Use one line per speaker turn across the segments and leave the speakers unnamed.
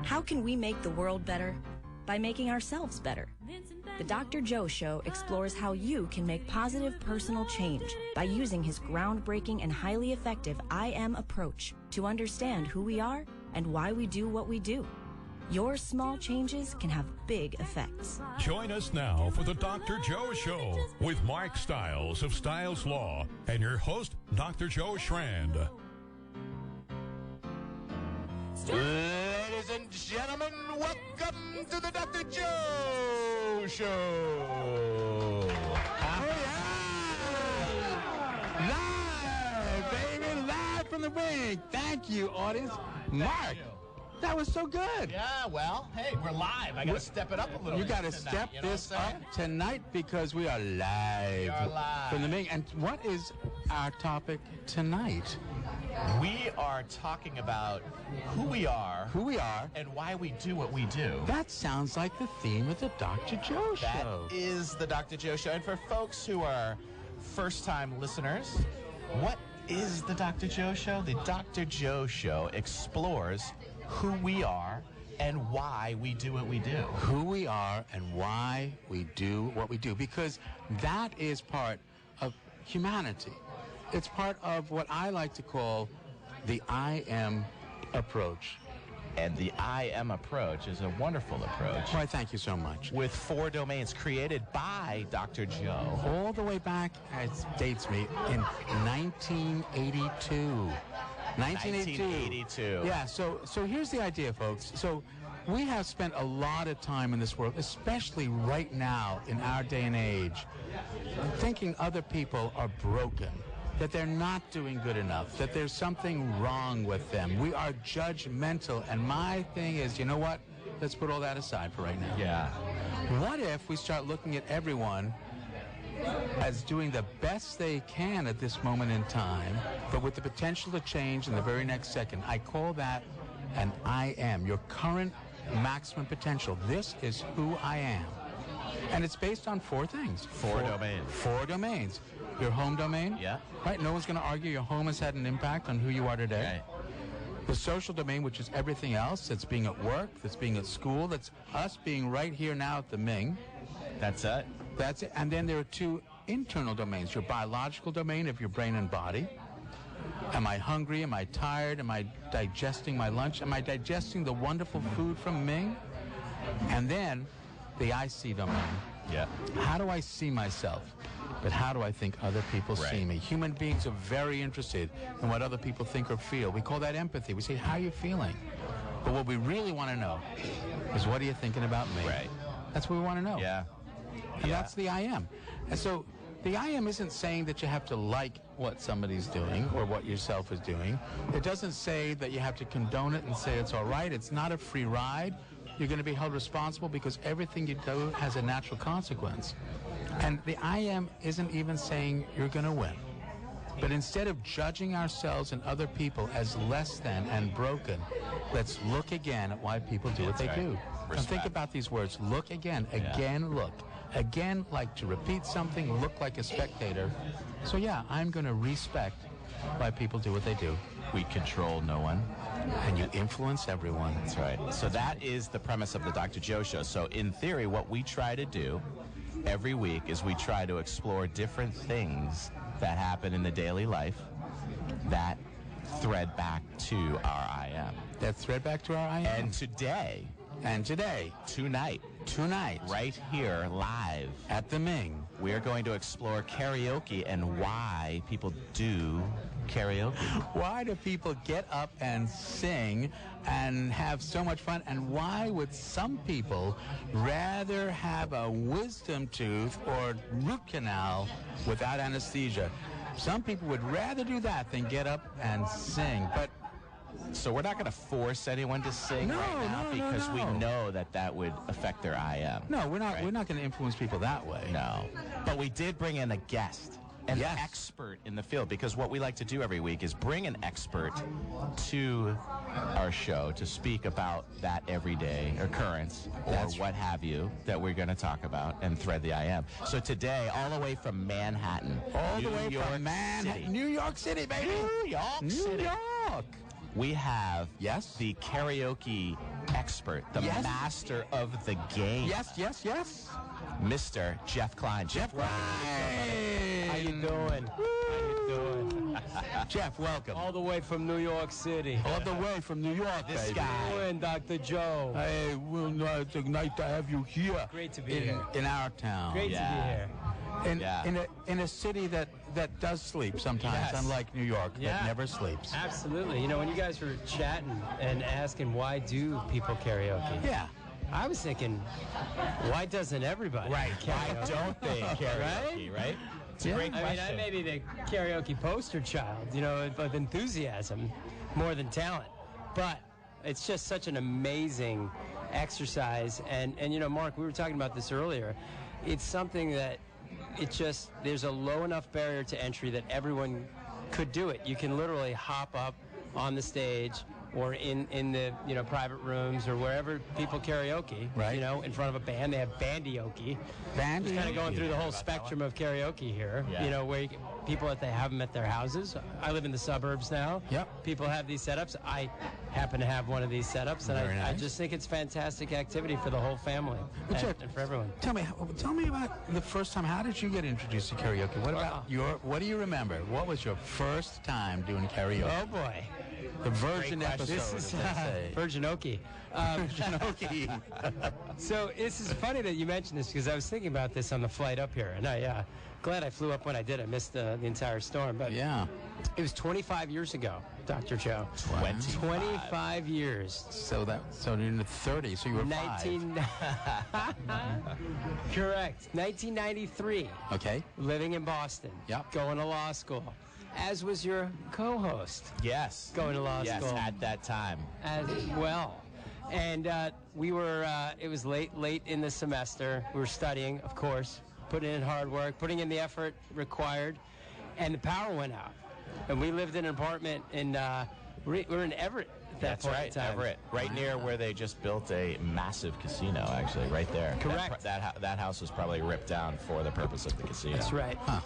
How can we make the world better? By making ourselves better. The Dr. Joe Show explores how you can make positive personal change by using his groundbreaking and highly effective I Am approach to understand who we are and why we do what we do. Your small changes can have big effects.
Join us now for the Dr. Joe Show with Mark Stiles of Stiles Law and your host, Dr. Joe Schrand.
Ladies and gentlemen, welcome to the Dr. Joe Show.
Oh, yeah! Live, baby, live from the wing. Thank you, audience. Mark, that was so good.
Yeah, well, hey, we're live. I got to step it up a little
You
bit
got to
tonight,
step
you know
this
what I'm
up tonight because we are live.
We are live.
From the wing. And what is our topic tonight?
We are talking about who we are.
Who we are.
And why we do what we do.
That sounds like the theme of the Dr. Joe Show.
That is the Dr. Joe Show. And for folks who are first-time listeners, what is the Dr. Joe Show? The Dr. Joe Show explores who we are and why we do what we do.
Who we are and why we do what we do. Because that is part of humanity. It's part of what I like to call the I Am approach.
And the I Am approach is a wonderful approach.
Why, thank you so much.
With 4 domains created by Dr. Joe.
All the way back, it dates me, in 1982.
1982.
Yeah, so here's the idea, folks. So we have spent a lot of time in this world, especially right now in our day and age, thinking other people are broken, that they're not doing good enough, that there's something wrong with them. We are judgmental, and my thing is, you know what? Let's put all that aside for right now.
Yeah.
What if we start looking at everyone as doing the best they can at this moment in time, but with the potential to change in the very next second? I call that an I Am, your current maximum potential. This is who I am. And it's based on 4 things.
4 domains.
4 domains. Your home domain?
Yeah.
Right? No one's going to argue your home has had an impact on who you are today.
Right.
The social domain, which is everything else. That's being at work. That's being at school. That's us being right here now at the Ming.
That's it.
That's it. And then there are 2 internal domains. Your biological domain of your brain and body. Am I hungry? Am I tired? Am I digesting my lunch? Am I digesting the wonderful food from Ming? And then the I see domain.
Yeah.
How do I see myself? But how do I think other people see me? Human beings are very interested in what other people think or feel. We call that empathy. We say, how are you feeling? But what we really want to know is, what are you thinking about me?
Right.
That's what we want to know.
Yeah.
And that's the I Am. And so the I Am isn't saying that you have to like what somebody's doing or what yourself is doing. It doesn't say that you have to condone it and say it's all right. It's not a free ride. You're going to be held responsible because everything you do has a natural consequence. And the I Am isn't even saying you're going to win. But instead of judging ourselves and other people as less than and broken, let's look again at why people do what they do. And think about these words. Look again. Again, look. Again, like to repeat something, look like a spectator. So yeah, I'm going to respect why people do what they do.
We control no one.
And you influence everyone.
That's right. So that is the premise of the Dr. Joe Show. So in theory, what we try to do every week is we try to explore different things that happen in the daily life that thread back to our I Am.
That thread back to our I Am.
And today. Tonight. Right here, live.
At the Ming.
We are going to explore karaoke and why people do karaoke.
Why do people get up and sing and have so much fun? And why would some people rather have a wisdom tooth or root canal without anesthesia? Some people would rather do that than get up and sing. But
so we're not going to force anyone to sing right now because we know that would affect their I Am.
No, we're not. Right? We're not going to influence people that way.
No, but we did bring in a guest, an expert in the field, because what we like to do every week is bring an expert to our show to speak about that everyday occurrence or what have you that we're going to talk about and thread the I Am. So today, all the way from Manhattan,
New York City, baby,
New York City.
We have
the karaoke expert, the master of the game.
Yes, yes, yes.
Mr. Jeff Klein.
Jeff Klein.
How you doing? How you doing?
Jeff, welcome.
All the way from New York City.
All the way from New York,
This
baby.
guy.
Doing, Dr. Joe.
Hey, well, no, it's nice to have you here.
Great to be here.
In our town.
Great to be here.
In a city that does sleep sometimes,
Yes.
unlike New York, that never sleeps.
Absolutely. You know, when you guys were chatting and asking why do people karaoke,
Yeah.
I was thinking, why doesn't everybody?
Right.
Karaoke?
Why don't they karaoke, right? It's a great
I mean,
question.
I may be the karaoke poster child, you know, of enthusiasm more than talent. But it's just such an amazing exercise. And you know, Mark, we were talking about this earlier. It's something that there's a low enough barrier to entry that everyone could do it. You can literally hop up on the stage or in the, you know, private rooms or wherever people karaoke,
Right.
you know, in front of a band. They have bandioke.
Bandioke.
Just kind of going through the whole spectrum of karaoke here.
Yeah.
You know, where people that they have them at their houses. I live in the suburbs now.
Yep.
People have these setups. I happen to have one of these setups, and
Very
I
nice.
just think it's fantastic activity for the whole family
But Jeff,
and for everyone.
Tell me about the first time. How did you get introduced to karaoke? What about what do you remember? What was your first time doing karaoke?
Oh boy,
The virgin episode,
this is
as they say.
Virginoki.
Virginoki.
So this is funny that you mentioned this because I was thinking about this on the flight up here, and I glad I flew up when I did. I missed the entire storm, but
Yeah.
it was 25 years ago, Dr. Joe. 25 years.
So you're in the 30s, so you were
19. Correct. 1993.
Okay.
Living in Boston.
Yep.
Going to law school. As was your co-host.
Yes.
Going to law
Yes,
school.
at that time.
As well. And we were, it was late in the semester. We were studying, of course, putting in hard work, putting in the effort required, and the power went out. And we lived in an apartment in, we were in Everett at that
That's
point
right,
in time.
Everett. Right near where they just built a massive casino, actually, right there.
Correct.
That house was probably ripped down for the purpose of the casino.
That's right.
Huh.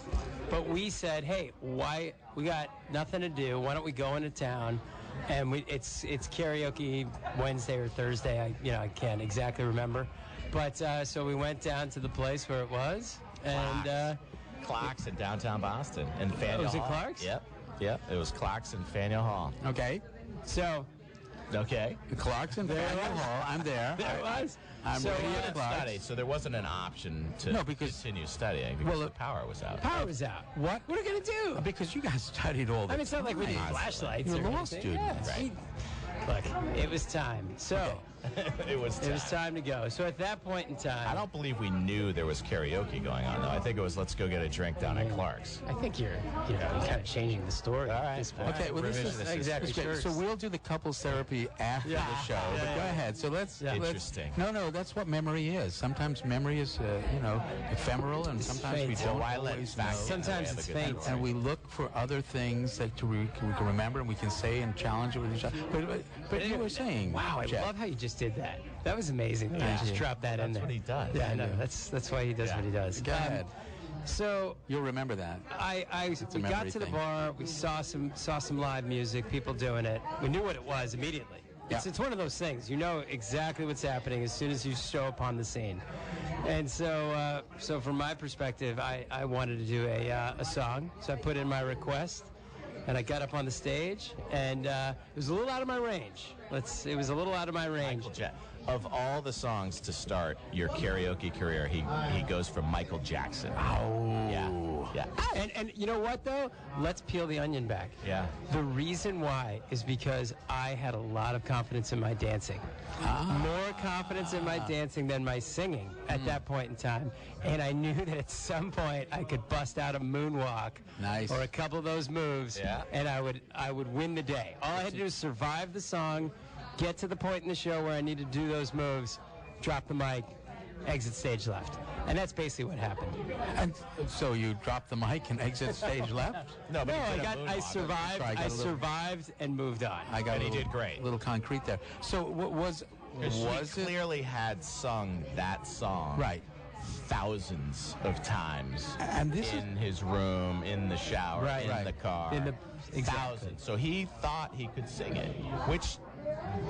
But we said, hey, why we got nothing to do? Why don't we go into town? And it's karaoke Wednesday or Thursday. I can't exactly remember. But so we went down to the place where it was, and
Clark's in downtown Boston, in Faneuil
was it
Hall.
Clark's?
Yep. It was Clark's in Faneuil Hall.
Okay.
so
Okay.
Clarkson, Faneuil Hall. I'm there.
there it was.
I'm
So,
ready
uh,
at Clark's.
Study, so there wasn't an option to
No, because-
continue studying because
Well,
the power was out.
Power was out.
What?
What are we gonna do?
Because you guys studied all the
I mean, it's not like we need
time.
flashlights.
You're
or
law
anything.
students.
Yeah,
Right.
Look, it was time. So
It was
time to go. So at that point in time,
I don't believe we knew there was karaoke going on, though. I think it was let's go get a drink down at Clark's.
I think you're kind of changing the story
All
at
right.
this point.
Okay, well, this is
Revisionist
exactly
that's great.
sure.
So we'll do the couples therapy after the show. But go ahead. So let's.
Interesting.
No, that's what memory is. Sometimes memory is, ephemeral, and sometimes we
faint.
don't
Why let
always
facts
know.
Sometimes
have a
it's
good
faint.
story?
And we look for other things that we can remember and we can say and challenge it with each other. But you were saying,
Wow, I
Jeff,
love how you just did that. That was amazing. You just
you.
dropped that in
That's
there.
what he does.
Yeah, I know. That's why he does what he does.
Go ahead.
So
You'll remember that.
we got
memory
to the
thing.
bar. We saw some live music, people doing it. We knew what it was immediately. It's
Yeah.
one of those things. You know exactly what's happening as soon as you show up on the scene. And so from my perspective, I wanted to do a song. So I put in my request, and I got up on the stage, and it was a little out of my range. It was a little out of my range.
Michael Of all the songs to start your karaoke career, he goes for Michael Jackson.
Oh.
Yeah.
And you know what, though? Let's peel the onion back.
Yeah.
The reason why is because I had a lot of confidence in my dancing. More confidence in my dancing than my singing at that point in time. And I knew that at some point I could bust out a moonwalk
Nice.
or a couple of those moves,
Yeah.
and I would win the day. All I had to do was survive the song, get to the point in the show where I need to do those moves, drop the mic, exit stage left. And that's basically what happened.
And so you dropped the mic and exit stage left?
No, but
No,
he did a
I
moonwalk.
survived.
Sorry, I got
I
a little-
survived and moved on.
I got
And
a
he
little,
did great.
little concrete there. So what was
She
it?
clearly had sung that song
Right.
thousands of times
And this
in his room, in the shower,
Right.
in
Right.
the car.
In the- exactly.
Thousands. So he thought he could sing it, which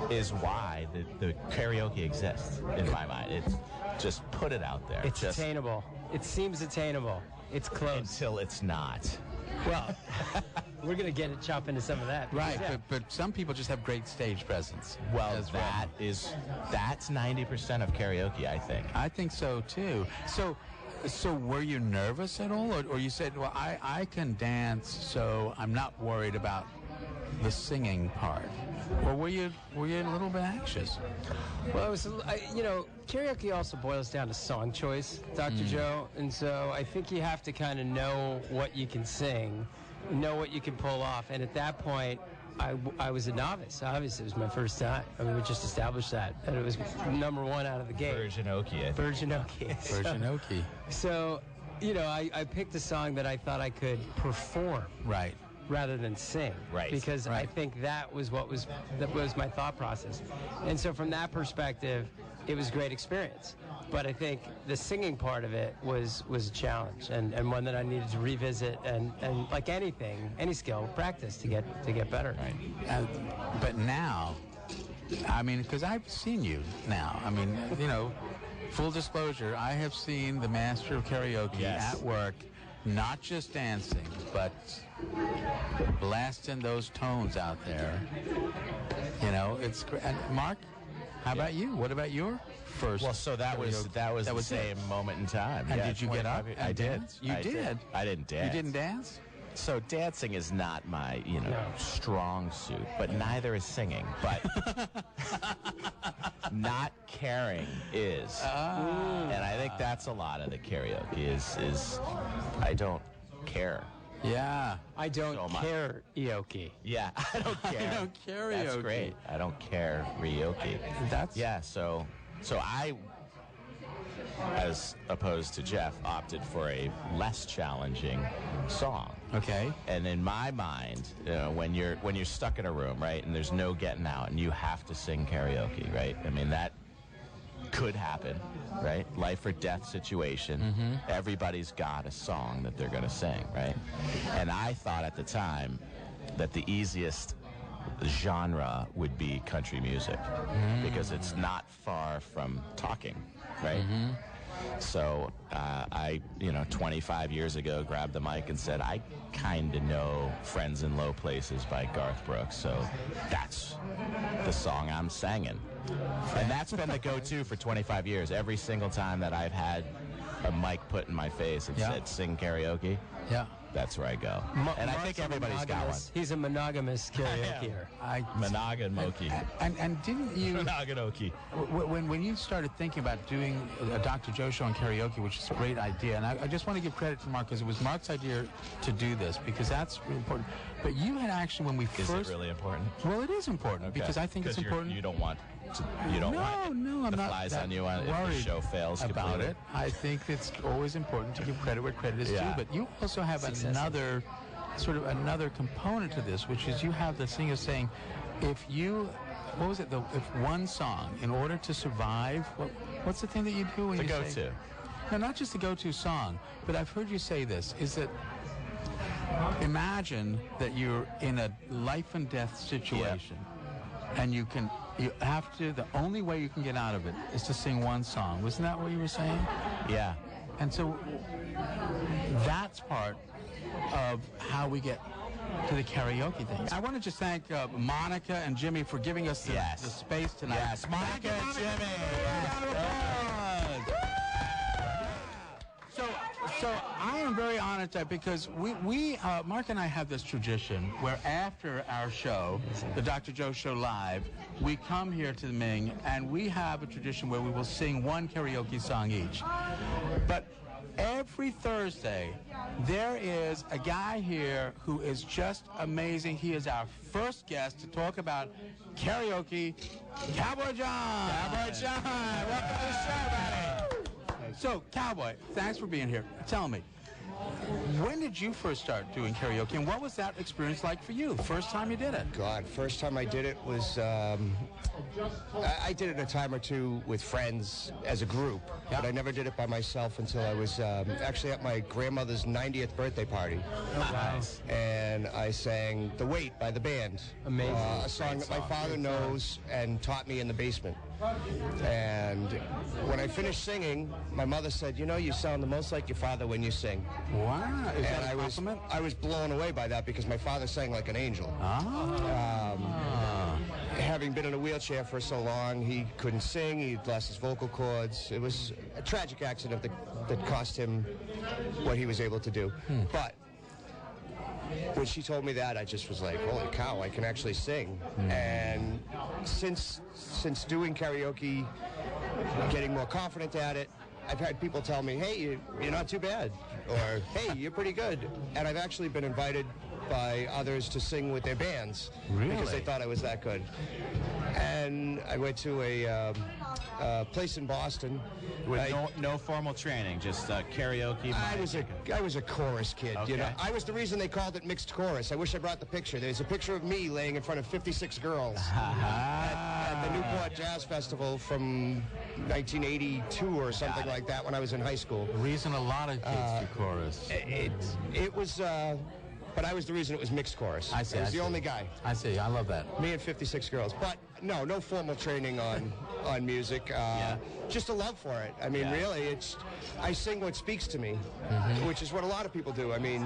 is why the karaoke exists in my mind. It's just put it out there.
It's attainable. It seems attainable. It's close.
Until it's not.
Well, we're going to chop into some of that.
Right, but some people just have great stage presence.
Well, that's 90% of karaoke, I think.
I think so too. So were you nervous at all, or you said, well, I can dance, so I'm not worried about the singing part, or were you a little bit anxious?
Well, it was, karaoke also boils down to song choice, Dr. Joe, and so I think you have to kind of know what you can sing, know what you can pull off, and at that point, I was a novice. Obviously, it was my first time. I mean, we just established that, and it was number one out of the gate.
Virgin-okie.
Virgin-okie.
So, I picked a song that I thought I could perform.
Right.
Rather than sing,
right?
Because I think that was my thought process, and so from that perspective, it was a great experience. But I think the singing part of it was a challenge, and one that I needed to revisit, and like anything, any skill, practice to get better.
Right. But now, I mean, because I've seen you now. I mean, full disclosure, I have seen the master of karaoke at work, not just dancing, but blasting those tones out there. It's great. And Mark, how about you? What about your first?
Well, so that was the same moment in time.
And did you get up?
I did.
You did.
I didn't dance.
You didn't dance?
So dancing is not my, strong suit, but neither is singing. But not caring is. And I think that's a lot of the karaoke is I don't care.
Yeah.
I don't care karaoke.
Yeah, I don't care.
I don't karaoke.
That's great. I don't care karaoke. So I, as opposed to Jeff, opted for a less challenging song.
Okay.
And in my mind, when you're stuck in a room, right, and there's no getting out, and you have to sing karaoke, right? I mean, that could happen, right? Life or death situation. Mm-hmm. Everybody's got a song that they're going to sing, right? And I thought at the time that the easiest genre would be country music because it's not far from talking, right? Mm-hmm. So I, 25 years ago, grabbed the mic and said, I kind of know Friends in Low Places by Garth Brooks, so that's the song I'm singing. And that's been the go-to for 25 years. Every single time that I've had a mic put in my face and said, sing karaoke, that's where I go. And I think everybody's got one.
He's a monogamous karaokeer.
Monogamoki.
And didn't you...
Monoganoki.
When you started thinking about doing a Dr. Joe show on karaoke, which is a great idea, and I just want to give credit to Mark, because it was Mark's idea to do this, because that's really important. But you had actually, when we first...
Is it really important?
Well, it is important, because I think it's important.
You don't want... I'm
not
flies on you if the show fails
about
completely.
it. I think it's always important to give credit where credit is due, but you also have another component to this, which is you have this thing of saying, if one song, in order to survive, what's the thing that you do when you
go-to.
say... No, not just the go-to song, but I've heard you say this, is that imagine that you're in a life and death situation, and you have to, the only way you can get out of it is to sing one song. Wasn't that what you were saying?
Yeah.
And so that's part of how we get to the karaoke thing. I want to just thank Monica and Jimmy for giving us the space tonight.
Yes, Monica and Jimmy.
So I am very honored because we Mark and I have this tradition where after our show, the Dr. Joe Show Live, we come here to the Ming and we have a tradition where we will sing one karaoke song each. But every Thursday, there is a guy here who is just amazing. He is our first guest to talk about karaoke, Cowboy John.
Cowboy John, welcome to the show, buddy.
So, Cowboy, thanks for being here. Tell me, When did you first start doing karaoke, and what was that experience like for you? First time you did it?
God, first time I did it was, I did it a time or two with friends as a group, but I never did it by myself until I was actually at my grandmother's 90th birthday party.
Oh, nice.
And I sang The Wait by the band.
Amazing.
A song that my father knows and taught me in the basement. And when I finished singing, my mother said, you know, you sound the most like your father when you sing.
Wow. Is
And
that a compliment?
I was blown away by that because my father sang like an angel. Having been in a wheelchair for so long, he couldn't sing, he'd lost his vocal cords. It was a tragic accident that cost him what he was able to do. But when she told me that, I just was like, holy cow, I can actually sing. And since doing karaoke, getting more confident at it, I've had people tell me, hey, you're not too bad, or hey, you're pretty good. And I've actually been invited by others to sing with their bands because they thought I was that good. And I went to a place in Boston
With no formal training, just karaoke.
I was a chorus kid,
Okay.
you know. I was the reason they called it mixed chorus. I wish I brought the picture. There's a picture of me laying in front of 56 girls at the Newport Jazz Festival from 1982 or something like that when I was in high school.
The reason a lot of kids do chorus.
It was, but I was the reason it was mixed chorus.
I see.
I was the only guy.
I see. I love that.
Me and 56 girls. But no formal training on music. Just a love for it. I mean, really, I sing what speaks to me, which is what a lot of people do. I mean,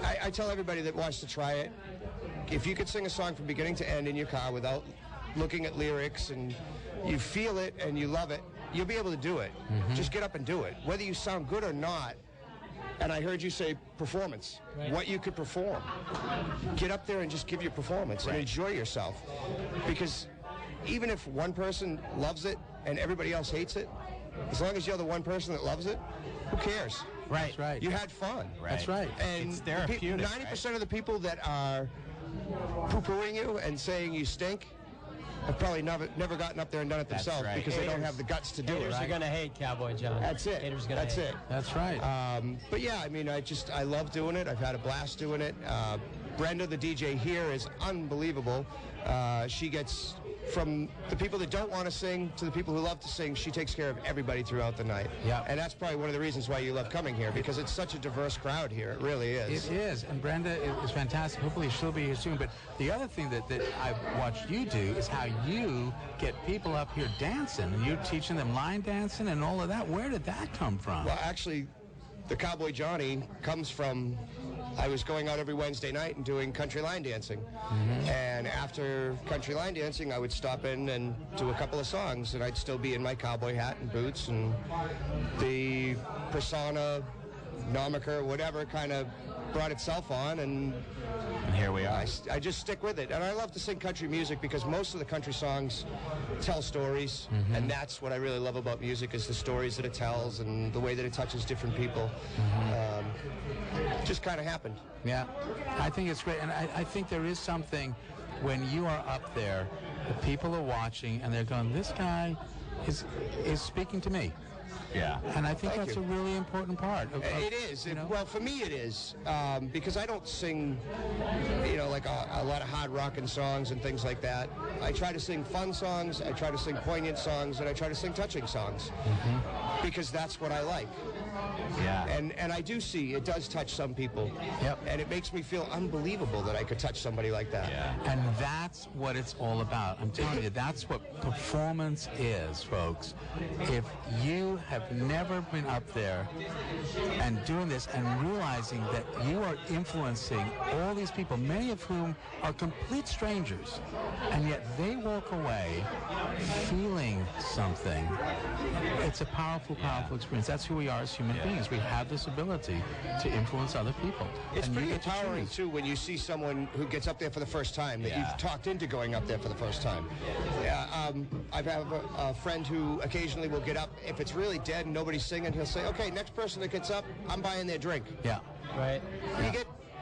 I tell everybody that wants to try it, if you could sing a song from beginning to end in your car without looking at lyrics and you feel it and you love it, you'll be able to do it. Just get up and do it. Whether you sound good or not, and I heard you say performance, what you could perform. Get up there and just give your performance and enjoy yourself. Because even if one person loves it and everybody else hates it, as long as you're the one person that loves it, who cares?
Right.
That's right.
You had fun.
Right.
That's right.
And
It's therapeutic,
90% of the people that are poo-pooing you and saying you stink have probably never gotten up there and done it
That's
themselves
right.
because they don't have the guts to do it.
Haters are going to hate Cowboy John.
That's it.
Haters gonna
That's
hate.
it.
That's right.
But yeah, I mean, I love doing it. I've had a blast doing it. Brenda, the DJ here, is unbelievable. She gets, from the people that don't want to sing to the people who love to sing, she takes care of everybody throughout the night.
Yeah.
And that's probably one of the reasons why you love coming here, because it's such a diverse crowd here. It really is.
It is, and Brenda is fantastic. Hopefully she'll be here soon. But the other thing that I've watched you do is how you get people up here dancing, and you're teaching them line dancing and all of that. Where did that come from?
Well, actually, the Cowboy Johnny comes from, I was going out every Wednesday night and doing country line dancing. And after country line dancing, I would stop in and do a couple of songs, and I'd still be in my cowboy hat and boots, and the persona, nomiker, whatever, kind of brought itself on, and
here we are.
I just stick with it. And I love to sing country music because most of the country songs tell stories, and that's what I really love about music, is the stories that it tells and the way that it touches different people. Just kind of happened.
Yeah, I think it's great, and I think there is something when you are up there, the people are watching and they're going, this guy is speaking to me.
Yeah.
And I think
Thank
that's
you.
a really important part.
It is. Well, for me it is, because I don't sing, like a lot of hard rockin' songs and things like that. I try to sing fun songs, I try to sing poignant songs, and I try to sing touching songs, because that's what I like.
Yeah.
And I do see it does touch some people.
Yep.
And it makes me feel unbelievable that I could touch somebody like that.
Yeah.
And that's what it's all about. I'm telling you, that's what performance is, folks. If you have never been up there and doing this and realizing that you are influencing all these people, many of whom are complete strangers, and yet they walk away feeling something, it's a powerful, powerful experience. That's who we are as human beings. We have this ability to influence other people.
It's
and
pretty
you get to
empowering,
choose.
too, when you see someone who gets up there for the first time, that you've talked into going up there for the first time. I have a friend who occasionally will get up. If it's really dead and nobody's singing, he'll say, okay, next person that gets up, I'm buying their drink.
Yeah.
Right.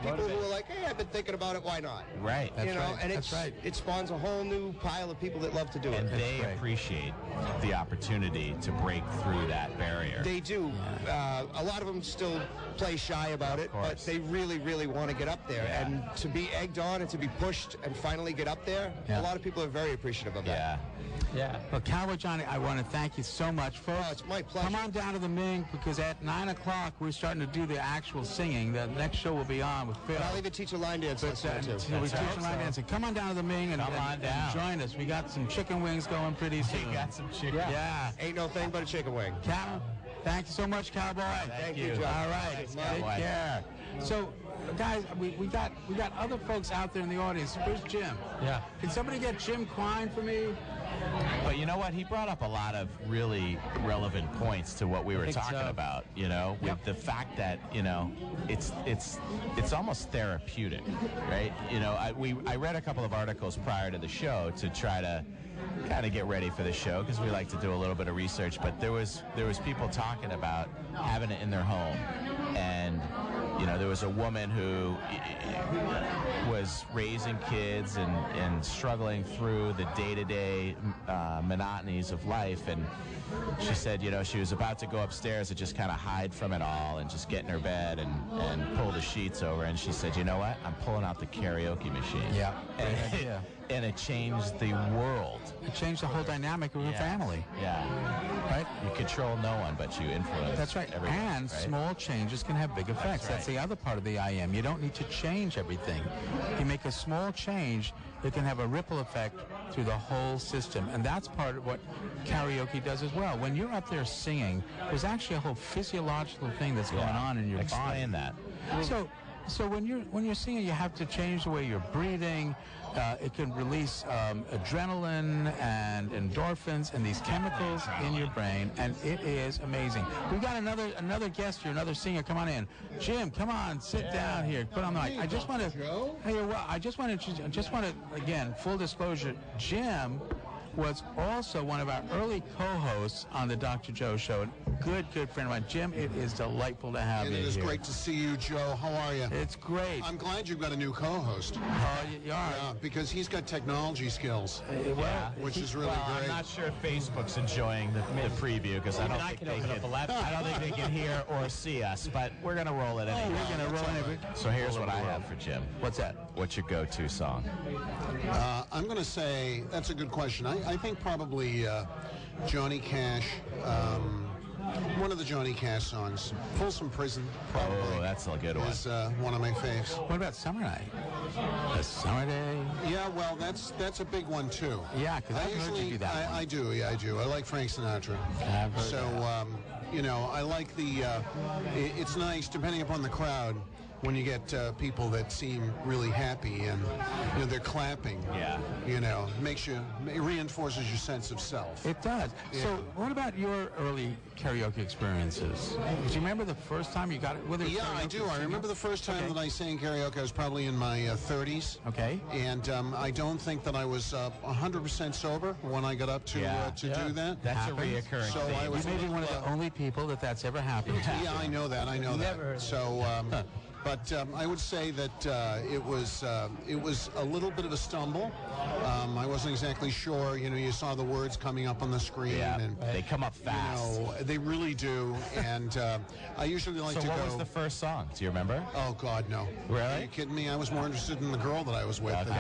people who are like, hey, I've been thinking about it, why not?
Right.
You know, and it spawns a whole new pile of people that love to do it.
And they appreciate the opportunity to break through that barrier.
They do. A lot of them still play shy about it, but they really, really want to get up there.
Yeah.
And to be egged on and to be pushed and finally get up there, a lot of people are very appreciative of that.
Yeah.
Well, Cowboy Johnny, I want to thank you so much, folks.
Oh, it's my pleasure.
Come on down to the Ming, because at 9 o'clock we're starting to do the actual singing. The next show will be on with Phil.
But I'll even teach a line dance lesson too.
We teach a line dance. Come on down to the Ming and join us. We got some chicken wings going pretty soon.
We got some chicken.
Yeah.
Ain't no thing but a chicken wing.
Thank you so much, Cowboy.
Thank you, John.
All right. Take care. So, guys, we got other folks out there in the audience. Where's Jim?
Yeah.
Can somebody get Jim Klein for me?
But you know what? He brought up a lot of really relevant points to what we were talking about, you know, with the fact that, you know, it's almost therapeutic, right? You know, I read a couple of articles prior to the show to try to kind of get ready for the show, because we like to do a little bit of research, but there was people talking about having it in their home. And you know, there was a woman who was raising kids and struggling through the day-to-day monotonies of life, and she said, you know, she was about to go upstairs and just kind of hide from it all and just get in her bed and pull the sheets over, and she said, you know what, I'm pulling out the karaoke machine.
Yeah.
And it changed the world.
It changed the whole dynamic of her family.
Yeah.
Right?
You control no one, but you influence.
That's right.
Everyone,
and
right?
small changes can have big effects. That's the other part of the I am. You don't need to change everything. You make a small change, it can have a ripple effect through the whole system. And that's part of what karaoke does as well. When you're up there singing, there's actually a whole physiological thing that's going on in your body.
Explain that.
So when you're singing, you have to change the way you're breathing. It can release adrenaline and endorphins and these chemicals in your brain, and it is amazing. We've got another guest here, another singer. Come on in, Jim. Come on, sit down here. Put on the mic. I just want to again, full disclosure. Jim was also one of our early co-hosts on the Dr. Joe Show. Good friend of mine. Jim, it is delightful to have you here.
It is great to see you, Joe. How are you?
It's great.
I'm glad you've got a new co-host.
Oh, you are?
Yeah, because he's got technology skills, which is really great.
I'm not sure if Facebook's enjoying the preview, because I don't think they can hear or see us, but we're going to roll it anyway.
We're going to roll it.
So here's what I have for Jim.
What's that?
What's your go-to song?
I'm going to say, that's a good question. I think probably Johnny Cash, one of the Johnny Cash songs. Folsom Prison, probably.
Oh, that's a good one.
Is one of my faves.
What about Summer Night? A Summer Day?
Yeah, well, that's a big one, too.
Yeah, because I've heard you do that one.
I do. I like Frank Sinatra. You know, I like the, it's nice, depending upon the crowd, when you get people that seem really happy and, you know, they're clapping.
Yeah.
You know, it reinforces your sense of self.
It does.
Yeah.
So what about your early karaoke experiences? Do you remember the first time you got it?
Yeah, I do. I remember the first time that I sang karaoke. I was probably in my 30s.
Okay.
And I don't think that I was 100% sober when I got up to do that.
That's a reoccurring
so
theme.
I was
You may be one of the only people that's ever happened to.
Yeah, I know that. So, but I would say that it was a little bit of a stumble. I wasn't exactly sure. You know, you saw the words coming up on the screen, and
they come up fast.
You know, they really do. And I usually like to go.
So what was the first song? Do you remember?
Oh God, no.
Really?
Are you kidding me? I was more interested in the girl that I was with.
Okay.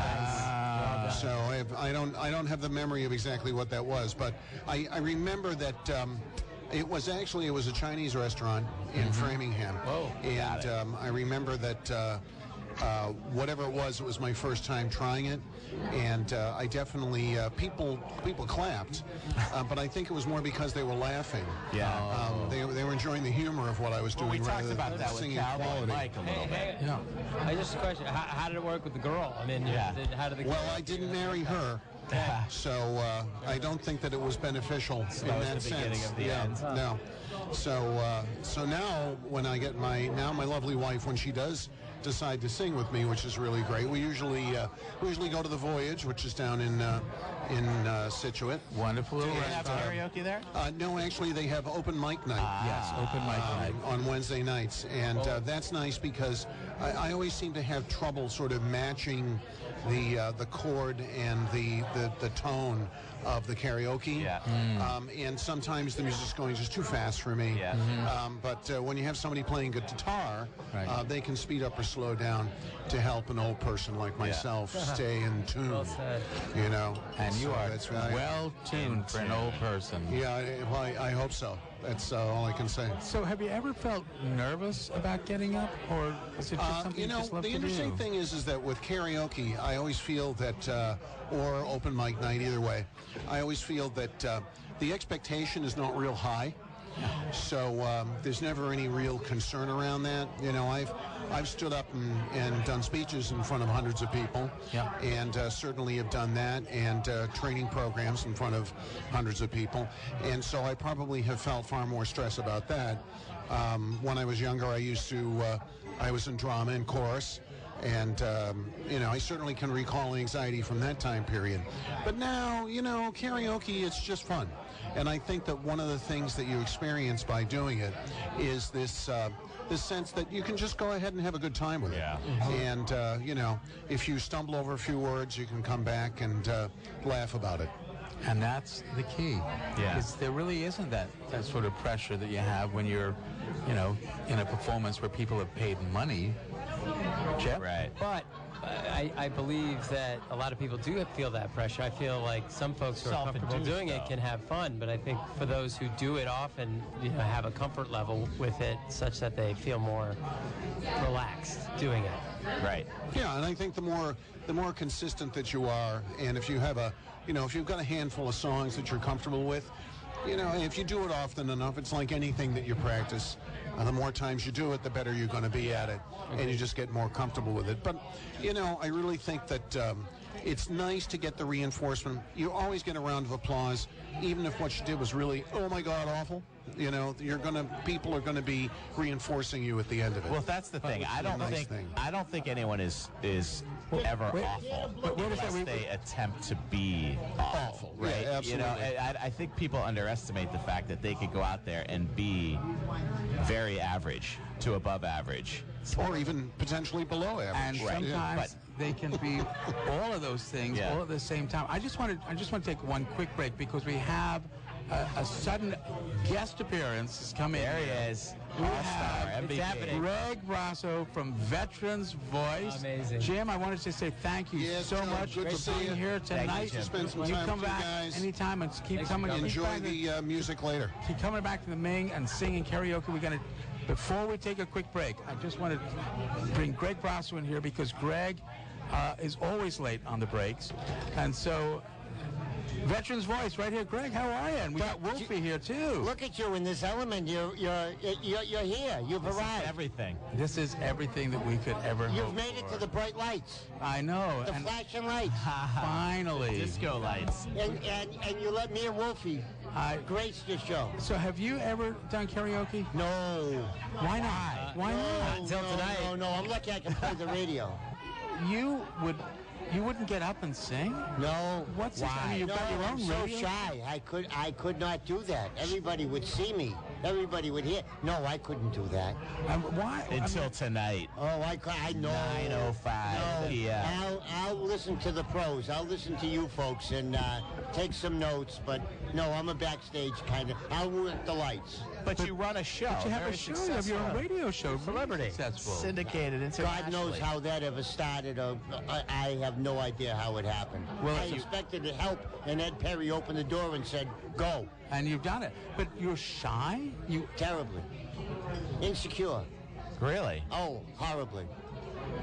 So I don't have the memory of exactly what that was, but I remember that. It was a Chinese restaurant in Framingham.
Whoa.
And I remember that whatever it was my first time trying it. And I definitely, people clapped, but I think it was more because they were laughing.
Yeah.
They were enjoying the humor of what I was doing.
We talked about that with Cowboy and Mike a little bit.
Yeah.
I just a question. How did it work with the girl? I mean, how did the girl?
Well, I didn't marry her. So I don't think that it was beneficial in that
the beginning
sense.
of the end.
No. So now when I get my lovely wife, when she does decide to sing with me, which is really great. We usually go to the Voyage, which is down in Situate.
Wonderful.
Do they have karaoke there?
No, actually, they have open mic night.
Yes, open mic night
on Wednesday nights, and that's nice because I always seem to have trouble sort of matching the chord and the tone of the karaoke.
Yeah.
And sometimes the music's going just too fast for me.
Yeah.
But when you have somebody playing good guitar,
Right.
they can speed up or slow down to help an old person like myself stay in tune.
Well said.
You know.
And you
So
are
that's right.
well tuned for an old person.
Yeah, I hope so. That's all I can say.
So have you ever felt nervous about getting up, or is it just something
You know,
just love
the
to
interesting
do?
thing is that with karaoke, I always feel that, or open mic night, either way, I always feel that the expectation is not real high. So there's never any real concern around that. You know, I've stood up and done speeches in front of hundreds of people,
Yeah.
and certainly have done that, and training programs in front of hundreds of people. And so I probably have felt far more stress about that. When I was younger, I was in drama and chorus. And, you know, I certainly can recall anxiety from that time period. But now, you know, karaoke, it's just fun. And I think that one of the things that you experience by doing it is this sense that you can just go ahead and have a good time with it.
Yeah.
And, you know, if you stumble over a few words, you can come back and laugh about it.
And that's the key.
Yeah.
Because there really isn't that sort of pressure that you have when you're, you know, in a performance where people have paid money. Jeff?
Right.
But I believe that a lot of people do feel that pressure. I feel like some folks who are comfortable
Self-induced,
doing it
though.
can have fun, but I think for those who do it often, you know, have a comfort level with it such that they feel more relaxed doing it.
Right.
Yeah, and I think the more consistent that you are, and if you have if you've got a handful of songs that you're comfortable with, you know, if you do it often enough, it's like anything that you practice. The more times you do it, the better you're going to be at it, and you just get more comfortable with it. But, you know, I really think that it's nice to get the reinforcement. You always get a round of applause, even if what you did was really, oh my God, awful. You know, people are gonna be reinforcing you at the end of it.
Well, that's the thing.
Which
I
is a
don't
nice
think
thing.
I don't think anyone is ever awful unless they attempt to be awful,
Yeah,
right?
absolutely.
You know, I think people underestimate the fact that they could go out there and be very average to above average.
Or even potentially below average.
And
Right.
sometimes they can be all of those things
Yeah.
all at the same time. I just want to take one quick break because we have a sudden guest appearance is coming.
There he
here.
is,
We
all-star,
have
MVP.
Greg Brasso from Veterans Voice.
Amazing.
Jim, I wanted to say thank you
Yes,
so
John,
much
good
for
to see
being
you.
here
Thank you,
tonight.
Jim.
Spend some
You
time
come
with you
back
guys.
anytime and keep coming. keep
Enjoy
back-
the music later.
Keep coming back to the Ming and singing karaoke. We're going to, before we take a quick break, I just want to bring Greg Brasso in here because Greg is always late on the breaks. And so, Veterans Voice right here. Greg, how are you? And we got Wolfie here too.
Look at you in this element. You're here. You've arrived.
Everything.
This is everything that we could ever
You've
hope
made it
for.
to the bright lights,
I know.
the
And
flashing lights,
finally.
Disco lights.
and you let me and Wolfie grace your show.
So have you ever done karaoke?
No.
Why not? Why not?
Until tonight.
No. I'm lucky I can play the radio.
You wouldn't get up and sing?
No.
What's this? I mean, you've
No,
got your
I'm
own
so
radio.
shy. I could not do that. Everybody would see me. Everybody would hear. No, I couldn't do that.
Why?
Until tonight,
Oh, I know.
9:05
No,
p.m.
I'll listen to the pros. I'll listen to you folks and take some notes. But no, I'm a backstage kind of. I'll work the lights.
But you run a show.
But you have
very
a show. You have your own
successful.
radio show.
Celebrity.
Successful.
Syndicated internationally.
God knows how that ever started. I have no idea how it happened.
Well,
I expected to help, and Ed Perry opened the door and said, "Go."
And you've done it. But you're shy? You
Terribly. Insecure.
Really?
Oh, horribly.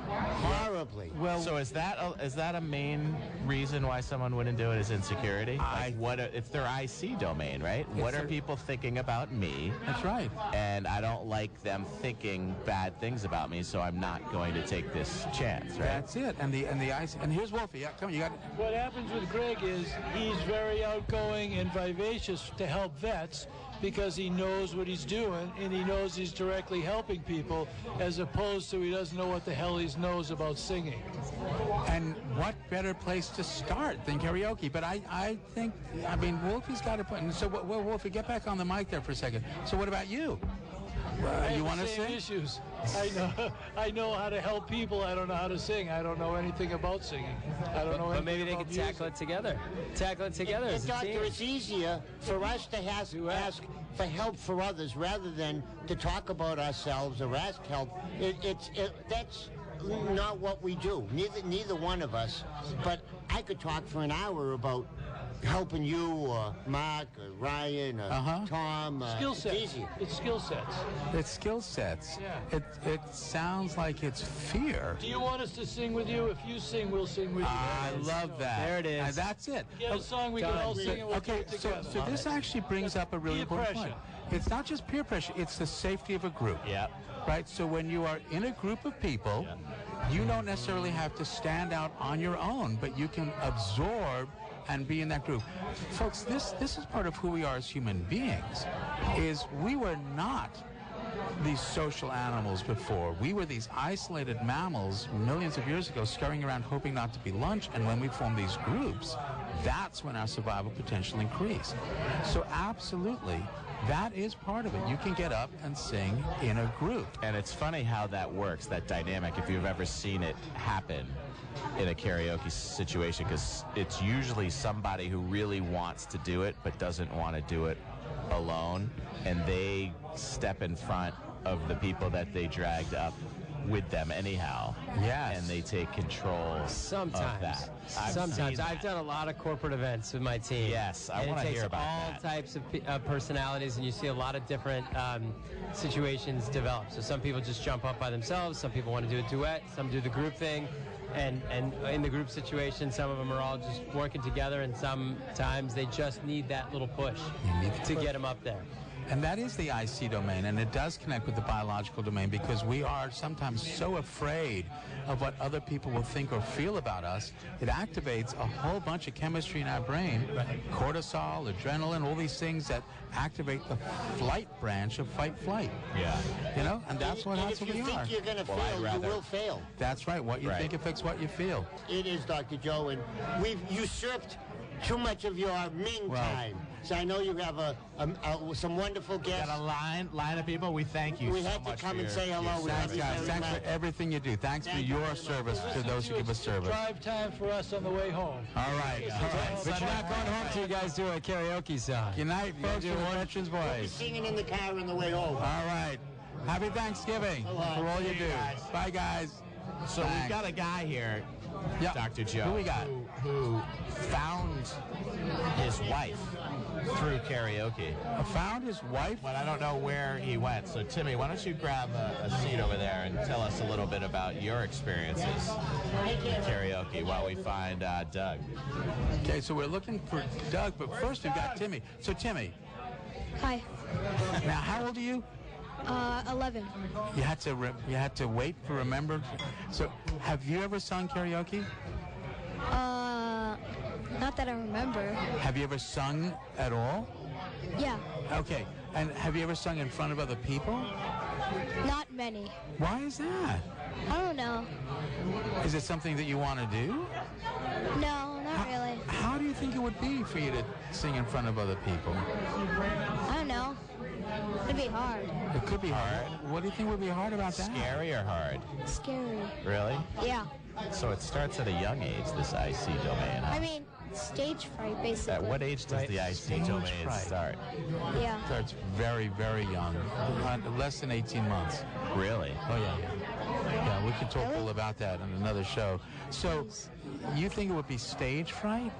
Horribly.
well
So is that a main reason why someone wouldn't do it? Is insecurity? Like what if their IC domain, right? What are
their-
people thinking about me?
that's right.
And I don't like them thinking bad things about me, so I'm not going to take this chance, right?
That's it. And the ice. And here's Wolfie. Yeah, come on, you got it.
What happens with Greg is he's very outgoing and vivacious to help vets because he knows what he's doing and he knows he's directly helping people, as opposed to he doesn't know what the hell he knows about singing.
And what better place to start than karaoke? But I think, I mean, Wolfie's got to put. So, Wolfie, get back on the mic there for a second. So, what about you? You want to sing?
Issues. I know how to help people. I don't know how to sing. I don't know anything about singing. I don't know.
But maybe they could tackle it together. Tackle it together.
Doctor, it's easier for us to ask for help for others rather than to talk about ourselves or ask help. That's not what we do. Neither one of us. But I could talk for an hour about helping you or Mark or Ryan or Tom.
Skill sets.
It's easier.
It's skill sets.
It's skill sets.
Yeah.
It sounds like it's fear.
Do you want us to sing with you? If you sing, we'll sing with you.
I love that.
There it is.
That's it.
Get a song we can all sing and we'll do it together.
So this actually brings up a really important point. It's not just peer pressure, it's the safety of a group.
Yeah.
Right? So when you are in a group of people, you don't necessarily have to stand out on your own, but you can absorb and be in that group. Folks, this is part of who we are as human beings, is we were not these social animals before. We were these isolated mammals millions of years ago, scurrying around hoping not to be lunch, and when we form these groups, that's when our survival potential increased. So absolutely, that is part of it. You can get up and sing in a group.
And it's funny how that works, that dynamic, if you've ever seen it happen in a karaoke situation, because it's usually somebody who really wants to do it but doesn't want to do it alone, and they step in front of the people that they dragged up with them anyhow.
Yes.
And they take control of that.
Sometimes. I've done a lot of corporate events with my team.
Yes, I want to hear about
all
that.
types of personalities, and you see a lot of different situations develop. So some people just jump up by themselves, some people want to do a duet, some do the group thing. And in the group situation, some of them are all just working together, and sometimes they just need that little push to get them up there.
And that is the IC domain, and it does connect with the biological domain, because we are sometimes so afraid of what other people will think or feel about us. It activates a whole bunch of chemistry in our brain, cortisol, adrenaline, all these things that activate the flight branch of fight-flight.
Yeah.
You know, and that's what we are.
If you think you're going to fail, you will fail.
That's right. What you think affects what you feel.
It is, Dr. Joe, and we've usurped too much of your Ming time. So I know you have some wonderful guests.
Got a line of people. We thank you.
We had to come and say hello.
Thanks, guys. Thanks for everything you do. Thanks for your service to those who give us service.
Drive time for us on the way home.
All right.
But you're not going home till you guys do a karaoke song.
Good night, folks. We're Veterans
We'll be
Boys.
singing in the car on the way home.
All right. Happy Thanksgiving for all you do. Bye, guys.
So we've got a guy here, Dr. Joe.
Who we got?
Who found his wife through karaoke.
Found his wife?
But I don't know where he went. So, Timmy, why don't you grab a seat over there and tell us a little bit about your experiences in karaoke while we find Doug.
Okay, so we're looking for Doug, but first we've got Timmy. So, Timmy.
Hi.
Now, how old are you?
11.
You had to wait for remember. So, have you ever sung karaoke?
Not that I remember.
Have you ever sung at all?
Yeah.
Okay. And have you ever sung in front of other people?
Not many.
Why is that?
I don't know.
Is it something that you want to do?
No, not really.
How do you think it would be for you to sing in front of other people?
I don't know. It'd be hard.
It could be hard. What do you think would be hard about that?
Scary or hard?
Scary.
Really?
Yeah.
So it starts at a young age, this IC domain. Huh?
I mean, stage fright, basically.
At what age does the IC domain start?
Yeah.
It starts very, very young. Less than 18 months.
Really?
Oh, yeah. Yeah, we can talk all about that in another show. So, you think it would be stage fright?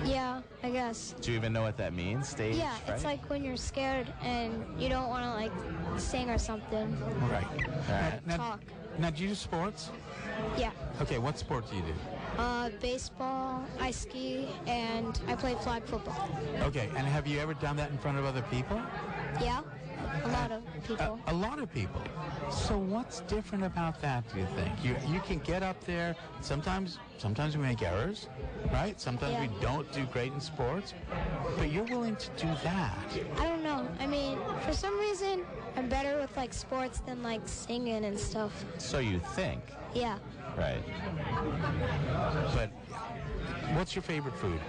Yeah, I guess.
Do you even know what that means, stage
Yeah,
fright?
it's like when you're scared and you don't want to, like, sing or something.
Right.
Talk.
Now, do you do sports?
Yeah.
Okay, what sport do you do?
Baseball, I ski, and I play flag football.
Okay, and have you ever done that in front of other people?
Yeah, a lot of. people.
A lot of people. So what's different about that, do you think? You can get up there. Sometimes we make errors, right? Sometimes we don't do great in sports. But you're willing to do that.
I don't know. I mean, for some reason, I'm better with like sports than like singing and stuff.
So you think.
Yeah.
Right.
But what's your favorite food?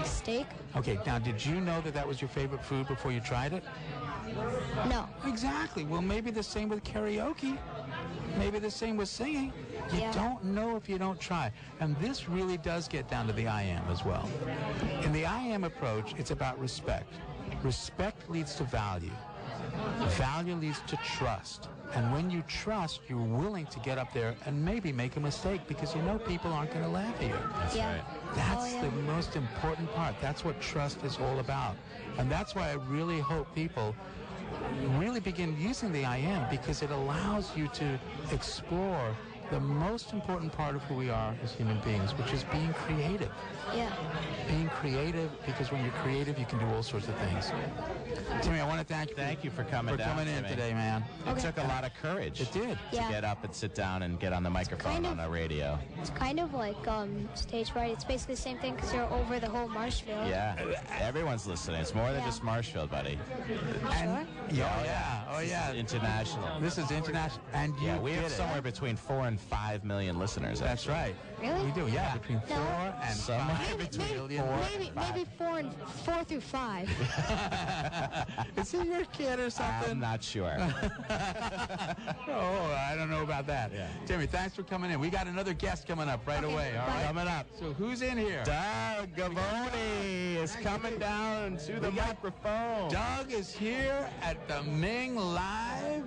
Steak?
Okay, now did you know that was your favorite food before you tried it?
No.
Exactly. Well, maybe the same with karaoke. Maybe the same with singing. You don't know if you don't try. And this really does get down to the I am as well. In the I am approach, it's about respect. Respect leads to value. Value leads to trust. And when you trust, you're willing to get up there and maybe make a mistake because you know people aren't going to laugh at you.
That's right.
That's the most important part. That's what trust is all about. And that's why I really hope people really begin using the I am, because it allows you to explore the most important part of who we are as human beings, which is being creative.
Yeah.
Being creative, because when you're creative, you can do all sorts of things. Timmy, I want to thank you.
Thank you for coming down.
in
Timmy.
today, man.
It took a lot of courage.
It did.
To get up and sit down and get on the microphone on the radio.
It's kind of like stage fright. It's basically the same thing because you're over the whole Marshfield.
Yeah. Everyone's listening. It's more than just Marshfield, buddy.
Sure?
Oh, yeah.
International.
This is international. And
we have somewhere between 4 and 5 million listeners.
That's right.
Really?
We do, yeah. Between 4 and 5 million.
Maybe 4 through 5.
Is he your kid or something?
I'm not sure.
I don't know about that.
Yeah.
Timmy, thanks for coming in. We got another guest coming up right away. All right.
Coming up.
So who's in here?
Doug Gavoni is coming down to the microphone.
Doug is here at the Ming Live.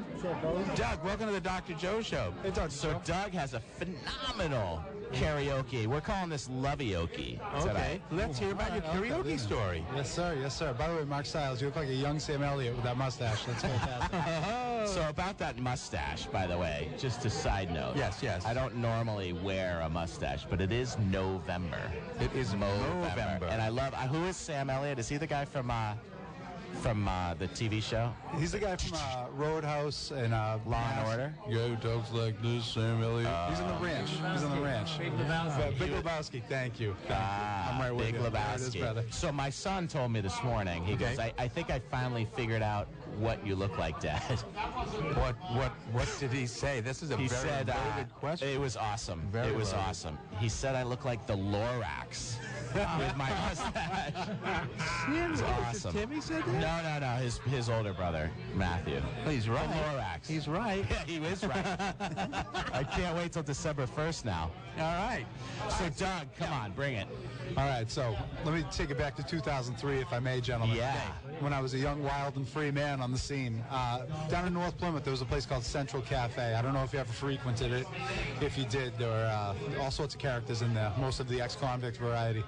Doug, welcome to the Dr. Joe Show.
Hey, Doug. So Doug has a phenomenal karaoke. We're calling this Lovey-okie.
Okay, let's hear about your karaoke story.
Yes, sir. Yes, sir. By the way, Mark Stiles, you look like a young Sam Elliott with that mustache. That's fantastic.
So about that mustache, by the way, just a side note.
Yes.
I don't normally wear a mustache, but it is November.
It is November.
And I love, who is Sam Elliott? Is he the guy from the TV show?
He's the guy from Roadhouse and
Law and Order?
Yeah, dogs like this, Sam Elliott. He's on the ranch. Big Lebowski. Big Lebowski, thank you. I'm right with
Big
you. There it is, brother.
Lebowski. So my son told me this morning, he goes, I think I finally figured out what you look like, Dad.
What did he say? This is a very loaded question.
It was awesome.
Very loaded.
Awesome. He said I look like the Lorax with my mustache. It's awesome.
Timmy said that?
No. His older brother, Matthew.
He's right.
The Lorax.
He's right.
Yeah, he is right. I can't wait till December 1st now.
All right.
So, Doug, come on, bring it.
All right, so let me take it back to 2003, if I may, gentlemen.
Yeah.
When I was a young, wild, and free man on the scene. Down in North Plymouth, there was a place called Central Cafe. I don't know if you ever frequented it. If you did, there were all sorts of characters in there, most of the ex-convict variety.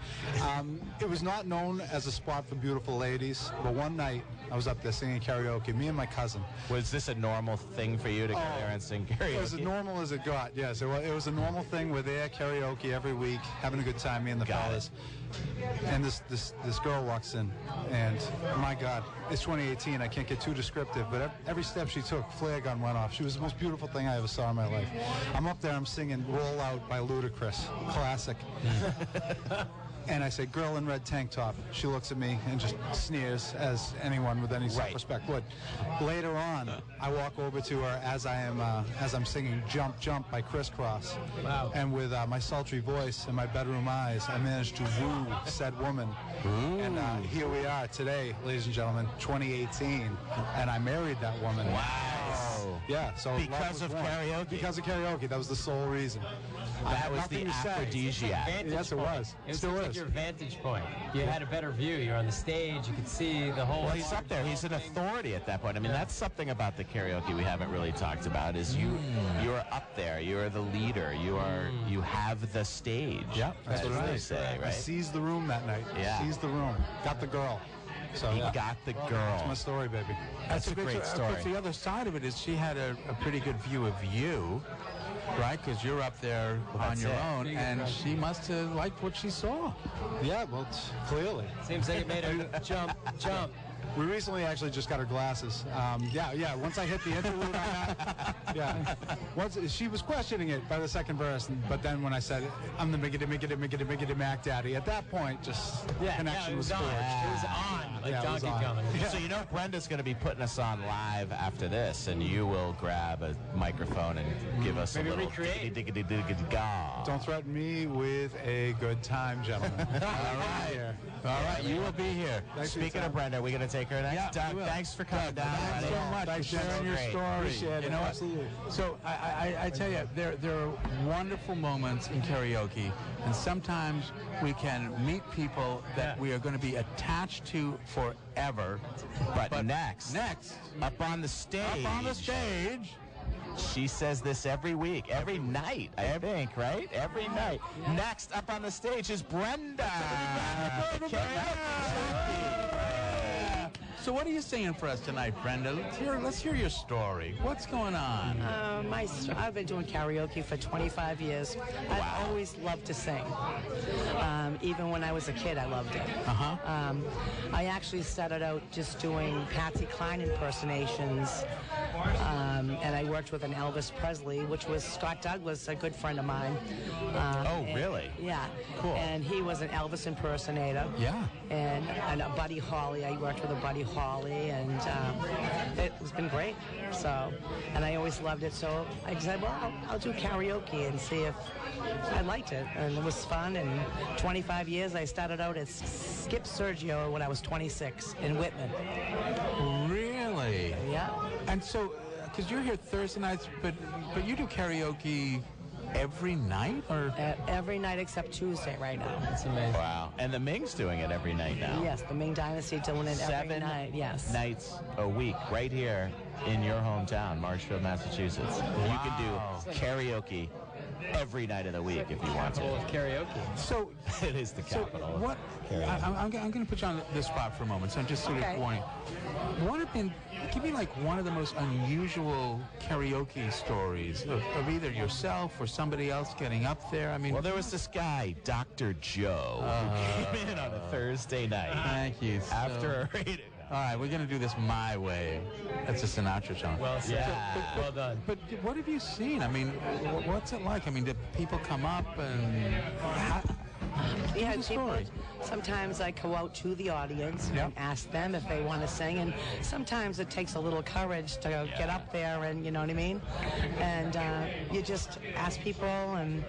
It was not known as a spot for beautiful ladies, but one night I was up there singing karaoke, me and my cousin.
Was this a normal thing for you to go there and sing karaoke?
It was as normal as it got, yes. It was a normal thing. We're there, karaoke every week, having a good time, me and the fellas. And this girl walks in, and my God, it's 2018. I can't get too descriptive, but every step she took, flare gun went off. She was the most beautiful thing I ever saw in my life. I'm up there, I'm singing "Roll Out" by Ludacris, classic. And I say, "Girl in red tank top." She looks at me and just sneers, as anyone with any self-respect would. Later on, I walk over to her as I'm singing "Jump, Jump" by Crisscross.
Wow.
And with my sultry voice and my bedroom eyes, I managed to woo said woman. Ooh. And here we are today, ladies and gentlemen, 2018, and I married that woman.
Wow.
Yeah. So
because of karaoke.
Because of karaoke, that was the sole reason.
That was the aphrodisiac.
Yes, it was.
It
still
was like
is.
your vantage point. You had a better view. You're on the stage. You could see the whole.
Well, he's up there. He's an authority at that point. I mean, that's something about the karaoke we haven't really talked about. Is you're up there. You're the leader. You have the stage.
Yep, that's what
they say, right?
I seized the room that night.
Yeah.
Seized the room. Got the girl. So
he got the girl.
That's my story, baby.
That's a great story.
But the other side of it is she had a pretty good view of you. right? Because you're up there on your own, and she must have liked what she saw.
Yeah, well, clearly.
Seems like it made her jump.
We recently actually just got her glasses. Yeah. Once I hit the interlude on that, yeah. Once she was questioning it by the second verse, but then when I said, "I'm the Miggity Mac Daddy," at that point, just connection was forged.
It was on, like Donkey Kong.
So you know Brenda's going to be putting us on live after this, and you will grab a microphone and give us
Maybe
a little
recreate.
diggity-diggity-diggity-ga.
Don't threaten me with a good time, gentlemen.
All right, you will be here. Speaking of Brenda, we're going to take her next.
Yeah,
Doug, thanks for coming down.
Thanks so much for sharing your story.
Appreciate it.
You know what?
Absolutely.
So I tell you, there are wonderful moments in karaoke, and sometimes we can meet people that we are going to be attached to forever.
But next, up on the stage. She says this every week, every night, I think, right? Every night. Next up on the stage is Brenda.
So what are you singing for us tonight, Brenda? Let's hear your story. What's going on?
I've been doing karaoke for 25 years. I've always loved to sing. Even when I was a kid, I loved it. I actually started out just doing Patsy Cline impersonations, and I worked with an Elvis Presley, which was Scott Douglas, a good friend of mine.
Really?
Yeah.
Cool.
And he was an Elvis impersonator.
Yeah.
And a Buddy Holly. I worked with a Buddy Holly, and it's been great. So, and I always loved it. So I said, well, I'll do karaoke and see if I liked it. And it was fun. And 25 years, I started out as Skip Sergio when I was 26 in Whitman.
Really?
Yeah.
And so, because you're here Thursday nights, but you do karaoke every night, or
every night except Tuesday right now.
That's amazing.
Wow. And the Ming's doing it every night now.
Yes, the Ming Dynasty doing it every night. Yes.
7 nights a week right here in your hometown, Marshfield, Massachusetts. You can do karaoke every night of the week if you want to.
Karaoke.
So
it is the capital.
So what? I'm going to put you on the spot for a moment. So I'm just sort of warning. Give me like one of the most unusual karaoke stories of either yourself or somebody else getting up there. I mean,
well, there was this guy, Dr. Joe, who came in on a Thursday night.
Thank you.
After a rating.
All right, we're going to do this my way. That's a Sinatra song.
Well said.
Yeah.
Well done.
But what have you seen? I mean, what's it like? I mean, do people come up and...
Yeah, sometimes I go out to the audience and ask them if they want to sing, and sometimes it takes a little courage to get up there, and you know what I mean? And you just ask people, and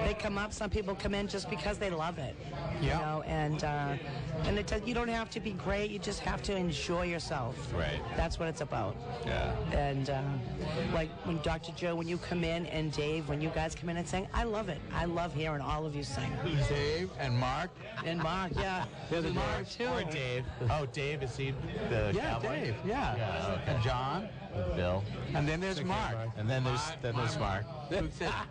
they come up. Some people come in just because they love it, you know, and you don't have to be great. You just have to enjoy yourself.
Right.
That's what it's about.
Yeah.
And like when Dr. Joe, when you come in, and Dave, when you guys come in and sing, I love it. I love hearing all of you sing.
Dave and Mark.
And Mark, yeah.
There's
Mark, too.
Or Dave. Oh, Dave, is he the cowboy?
Dave, yeah.
Okay.
And John.
And Bill.
And then there's Mark.
And then there's Mark.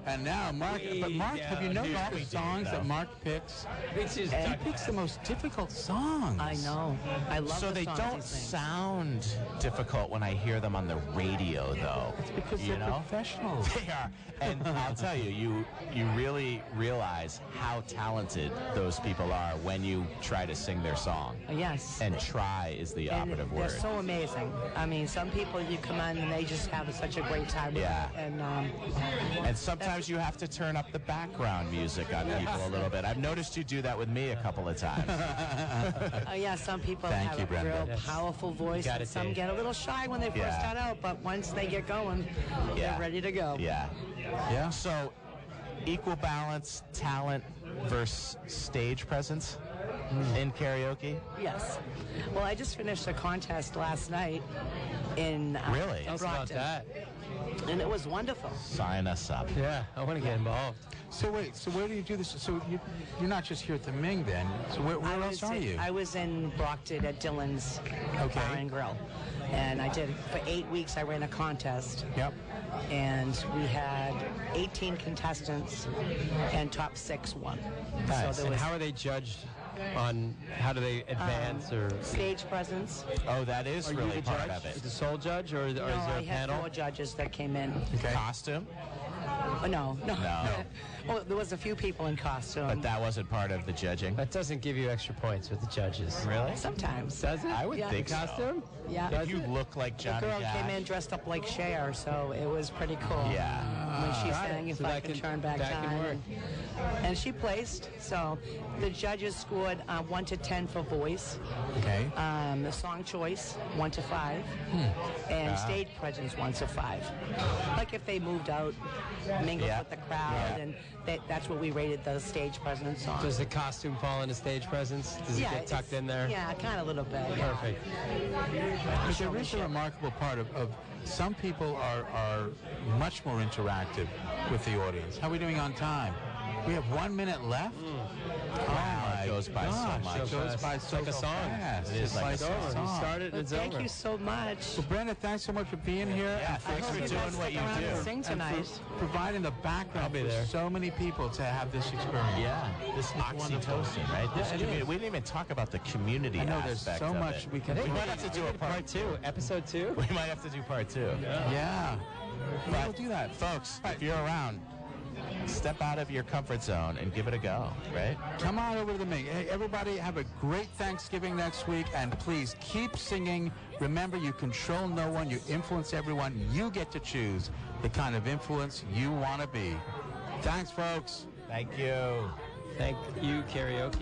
And now Mark, but Mark, have you noticed all the songs that Mark picks? He picks the most difficult songs.
I know. I love
So
the
they
songs
don't
he sings.
sound difficult when I hear them on the radio, though.
It's because they're professionals.
They are. And I'll tell you, you really realize how talented those people are when you try to sing their song.
Yes.
And try is the
And
operative
they're
word.
so amazing. I mean, some people you come on and they just have such a great time with
Yeah.
it.
And sometimes you have to turn up the background music on people a little bit. I've noticed you do that with me a couple of times.
Yeah, some people
Thank
have
you,
a
Brenda.
real
Yes.
powerful voice.
Got
And
it,
some
Dave.
get a little shy when they first
Yeah.
start out, but once they get going, they're ready to go.
Yeah.
Yeah.
So, equal balance, talent versus stage presence in karaoke?
Yes. Well, I just finished a contest last night in
Really?
Tell us about
Brockton.
that.
And it was wonderful.
Sign us up.
Yeah, I want to get involved.
So wait, so where do you do this? So you're not just here at the Ming then? So where else are you?
I was in Brockton at Dylan's Bar and Grill. And I did, for 8 weeks, I ran a contest.
Yep.
And we had 18 contestants, and top 6 won.
Nice.
So there
And
was
how are they judged on how do they advance or
stage presence.
Oh, that is
are you
really
the
part
judge?
of it.
The sole judge, or is
No,
there
I
a
had
panel?
4 judges that came in.
Costume?
No. Well, there was a few people in costume.
But that wasn't part of the judging?
That doesn't give you extra points with the judges.
Really?
Sometimes.
Does it?
I would think
the costume?
so.
Yeah.
If you look like Johnny
The girl
Cash.
came in dressed up like Cher, so it was pretty cool.
Yeah.
When she sang If
So
I
that
Can
can-
Turn Back
that can
Time.
work.
And she placed. So the judges scored 1 to 10 for voice.
Okay.
The song choice, 1 to 5. And stage presence, 1 to 5. Like if they moved out, mingled with the crowd, and that's what we rated the stage presence on.
Does the costume fall into stage presence? Does it get tucked in there?
Yeah, kind of a little bit. Yeah.
Perfect.
But there is a remarkable part of some people are much more interactive with the audience. How are we doing on time? We have 1 minute left?
Wow, it goes by so
gosh,
much.
It goes by so
like a song.
fast.
It is like a
It's over. You
song.
started,
Well,
it's
thank
over.
you so much.
Well, Brenda, thanks so much for being here.
Yeah,
and
thanks for
you
doing
guys
what
stick
you
around and
do.
sing
and
tonight.
for providing the background
I'll be
for
there.
so many people to have this experience.
Yeah, this oxytocin, right? This
Yeah, it
community.
is.
We didn't even talk about the community
I know there's
aspect
so
of
much
it.
we can
We
do.
might have to do a
Part 2, episode 2.
We might have to do part 2.
Yeah. We'll do that.
Folks, if you're around, step out of your comfort zone and give it a go, right?
Come on over to the Ming. Hey, everybody, have a great Thanksgiving next week, and please keep singing. Remember, you control no one, you influence everyone. You get to choose the kind of influence you want to be. Thanks, folks.
Thank you.
Thank you, karaoke.